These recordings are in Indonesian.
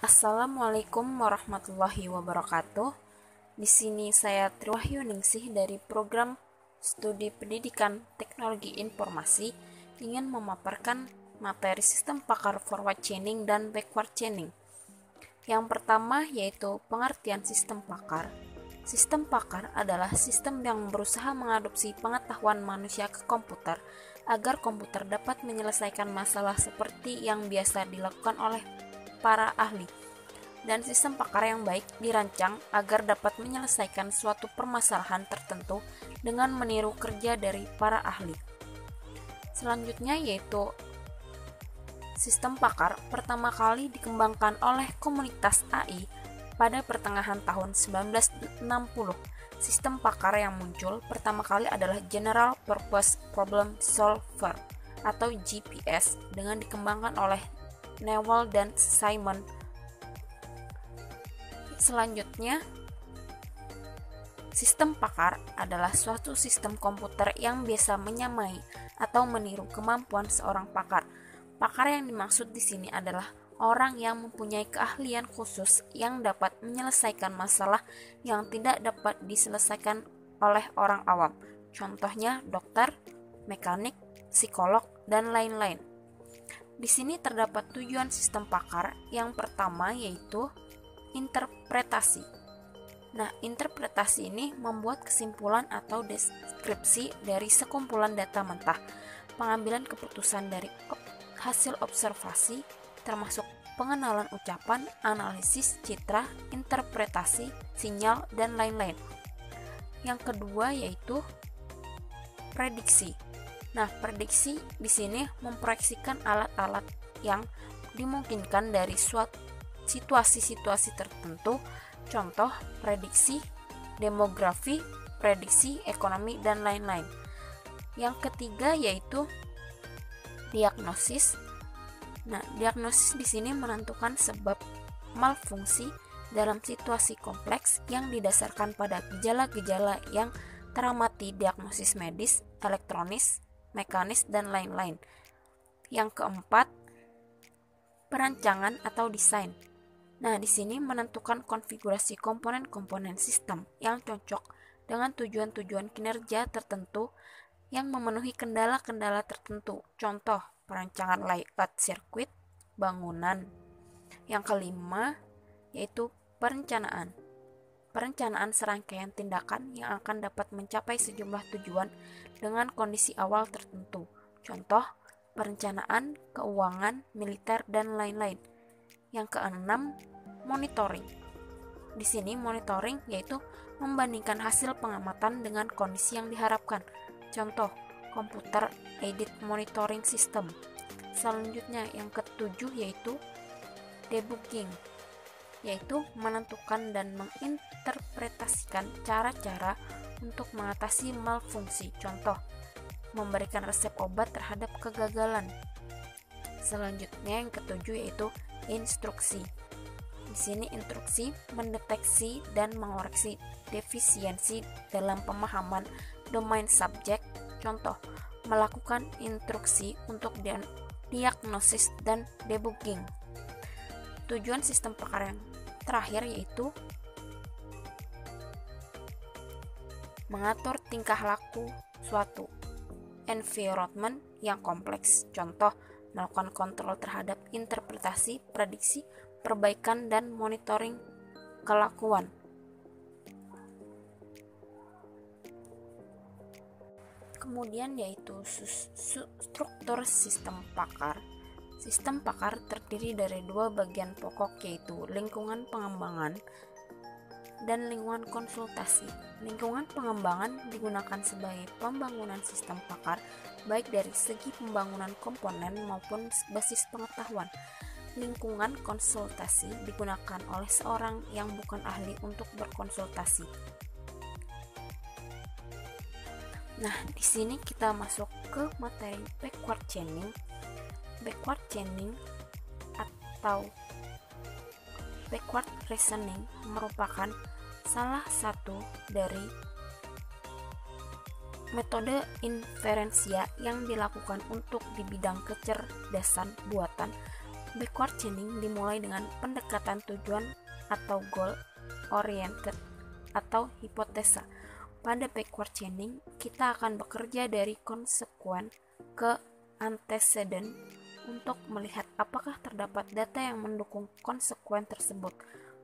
Assalamualaikum warahmatullahi wabarakatuh. Di sini saya Triwahyu Ningsih dari program Studi Pendidikan Teknologi Informasi ingin memaparkan materi sistem pakar forward chaining dan backward chaining. Yang pertama yaitu pengertian sistem pakar. Sistem pakar adalah sistem yang berusaha mengadopsi pengetahuan manusia ke komputer agar komputer dapat menyelesaikan masalah seperti yang biasa dilakukan oleh para ahli. Dan sistem pakar yang baik dirancang agar dapat menyelesaikan suatu permasalahan tertentu dengan meniru kerja dari para ahli. Selanjutnya yaitu sistem pakar pertama kali dikembangkan oleh komunitas AI pada pertengahan tahun 1960. Sistem pakar yang muncul pertama kali adalah General Purpose Problem Solver atau GPS dengan dikembangkan oleh Newell dan Simon. Selanjutnya, sistem pakar adalah suatu sistem komputer yang biasa menyamai atau meniru kemampuan seorang pakar. Pakar yang dimaksud di sini adalah orang yang mempunyai keahlian khusus yang dapat menyelesaikan masalah yang tidak dapat diselesaikan oleh orang awam. Contohnya dokter, mekanik, psikolog, dan lain-lain. Di sini terdapat tujuan sistem pakar. Yang pertama yaitu interpretasi. Nah, interpretasi ini membuat kesimpulan atau deskripsi dari sekumpulan data mentah, pengambilan keputusan dari hasil observasi, termasuk pengenalan ucapan, analisis citra, interpretasi, sinyal, dan lain-lain. Yang kedua yaitu prediksi. Nah, prediksi di sini memproyeksikan alat-alat yang dimungkinkan dari suatu situasi-situasi tertentu, contoh prediksi demografi, prediksi ekonomi, dan lain-lain. Yang ketiga yaitu diagnosis. Nah, diagnosis di sini menentukan sebab malfungsi dalam situasi kompleks yang didasarkan pada gejala-gejala yang teramati diagnosis medis, elektronis, mekanis, dan lain-lain. Yang keempat, perancangan atau desain. Nah, di sini menentukan konfigurasi komponen-komponen sistem yang cocok dengan tujuan-tujuan kinerja tertentu yang memenuhi kendala-kendala tertentu. Contoh, perancangan layout sirkuit, bangunan. Yang kelima, yaitu perencanaan. Perencanaan serangkaian tindakan yang akan dapat mencapai sejumlah tujuan dengan kondisi awal tertentu. Contoh, perencanaan, keuangan, militer, dan lain-lain. Yang keenam, monitoring. Di sini monitoring yaitu membandingkan hasil pengamatan dengan kondisi yang diharapkan. Contoh, computer aided monitoring system. Selanjutnya yang ketujuh yaitu debugging, yaitu menentukan dan menginterpretasikan cara-cara untuk mengatasi malfungsi. Contoh, memberikan resep obat terhadap kegagalan. Selanjutnya yang ketujuh yaitu instruksi. Di sini instruksi mendeteksi dan mengoreksi defisiensi dalam pemahaman domain subjek. Contoh, melakukan instruksi untuk diagnosis dan debugging. Tujuan sistem pakar yang terakhir yaitu mengatur tingkah laku suatu environment yang kompleks. Contoh, melakukan kontrol terhadap interpretasi, prediksi, perbaikan, dan monitoring kelakuan. Kemudian yaitu struktur sistem pakar. Sistem pakar terdiri dari dua bagian pokok yaitu lingkungan pengembangan dan lingkungan konsultasi. Lingkungan pengembangan digunakan sebagai pembangunan sistem pakar baik dari segi pembangunan komponen maupun basis pengetahuan. Lingkungan konsultasi digunakan oleh seorang yang bukan ahli untuk berkonsultasi. Nah, di sini kita masuk ke materi backward chaining. Backward chaining atau backward reasoning merupakan salah satu dari metode inferensia yang dilakukan untuk di bidang kecerdasan buatan Backward chaining dimulai dengan pendekatan tujuan atau goal oriented atau hipotesa. Pada backward chaining, kita akan bekerja dari konsekuen ke antecedent untuk melihat apakah terdapat data yang mendukung konsekuen tersebut.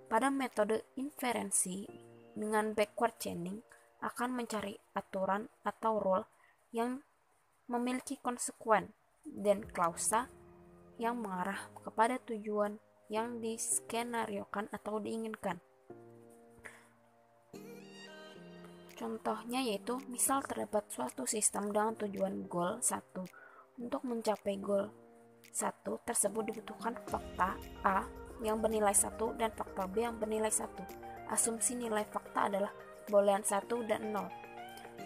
Pada metode inferensi dengan backward chaining akan mencari aturan atau rule yang memiliki konsekuen dan klausa yang mengarah kepada tujuan yang diskenariokan atau diinginkan. Contohnya yaitu, misal terdapat suatu sistem dengan tujuan goal 1. Untuk mencapai goal 1 tersebut dibutuhkan fakta A yang bernilai 1 dan fakta B yang bernilai 1. Asumsi nilai fakta adalah boolean 1 dan 0.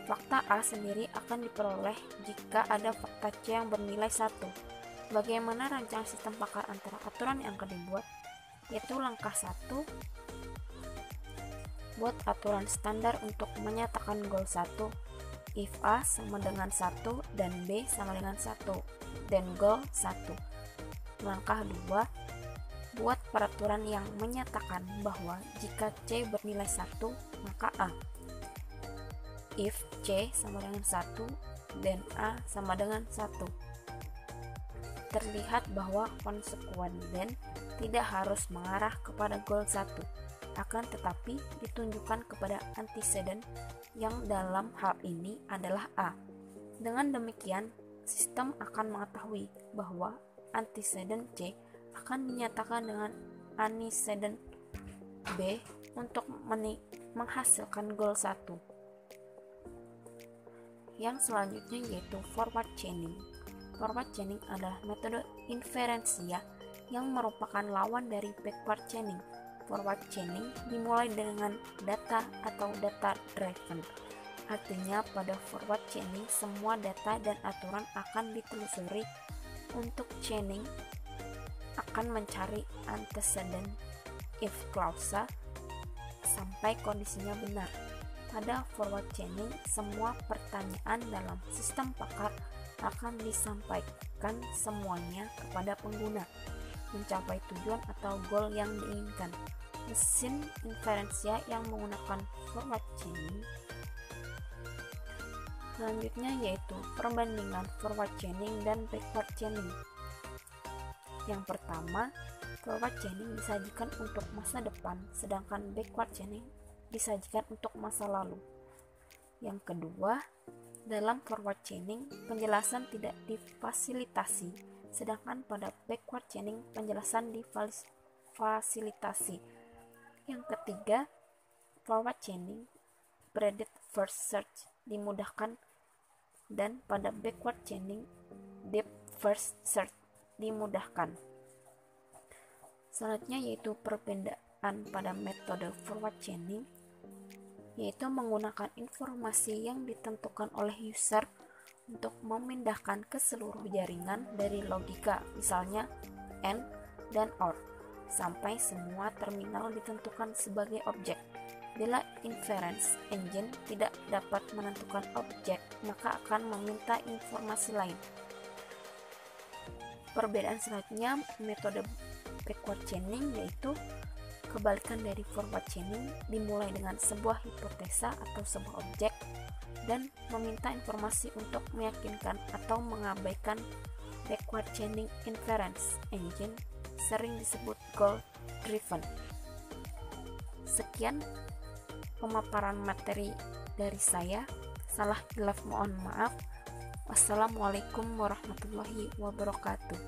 Fakta A sendiri akan diperoleh jika ada fakta C yang bernilai 1. Bagaimana rancangan sistem pakar antara aturan yang akan dibuat? Yaitu langkah 1, buat aturan standar untuk menyatakan goal 1 if A sama dengan 1 dan B sama dengan 1 dan goal 1. Langkah 2, buat peraturan yang menyatakan bahwa jika C bernilai 1 maka A. If C sama dengan 1 dan A sama dengan 1. Terlihat bahwa konsekuen dan tidak harus mengarah kepada goal 1, akan tetapi ditunjukkan kepada antecedent yang dalam hal ini adalah A. Dengan demikian, sistem akan mengetahui bahwa antecedent C akan dinyatakan dengan antecedent B untuk menghasilkan goal 1. Yang selanjutnya yaitu forward chaining. Forward chaining adalah metode inferensia yang merupakan lawan dari backward chaining. Forward chaining dimulai dengan data atau data driven. Artinya pada forward chaining semua data dan aturan akan ditelusuri. Untuk chaining akan mencari antecedent if klausa sampai kondisinya benar. Pada forward chaining semua pertanyaan dalam sistem pakar akan disampaikan semuanya kepada pengguna mencapai tujuan atau goal yang diinginkan. Mesin inferensia yang menggunakan forward chaining selanjutnya yaitu perbandingan forward chaining dan backward chaining. Yang pertama, forward chaining disajikan untuk masa depan, sedangkan backward chaining disajikan untuk masa lalu. Yang kedua, dalam forward chaining, penjelasan tidak difasilitasi, sedangkan pada backward chaining, penjelasan difasilitasi. Yang ketiga, forward chaining, predicate first search dimudahkan, dan pada backward chaining, deep first search dimudahkan. Selanjutnya yaitu perbedaan pada metode forward chaining, yaitu menggunakan informasi yang ditentukan oleh user untuk memindahkan ke seluruh jaringan dari logika, misalnya AND dan OR, sampai semua terminal ditentukan sebagai objek. Bila inference engine tidak dapat menentukan objek, maka akan meminta informasi lain. Perbedaan selanjutnya metode backward chaining, yaitu kebalikan dari forward chaining, dimulai dengan sebuah hipotesa atau sebuah objek dan meminta informasi untuk meyakinkan atau mengabaikan. Backward chaining inference engine sering disebut goal driven. Sekian pemaparan materi dari saya. Salah khilaf mohon maaf. Wassalamualaikum warahmatullahi wabarakatuh.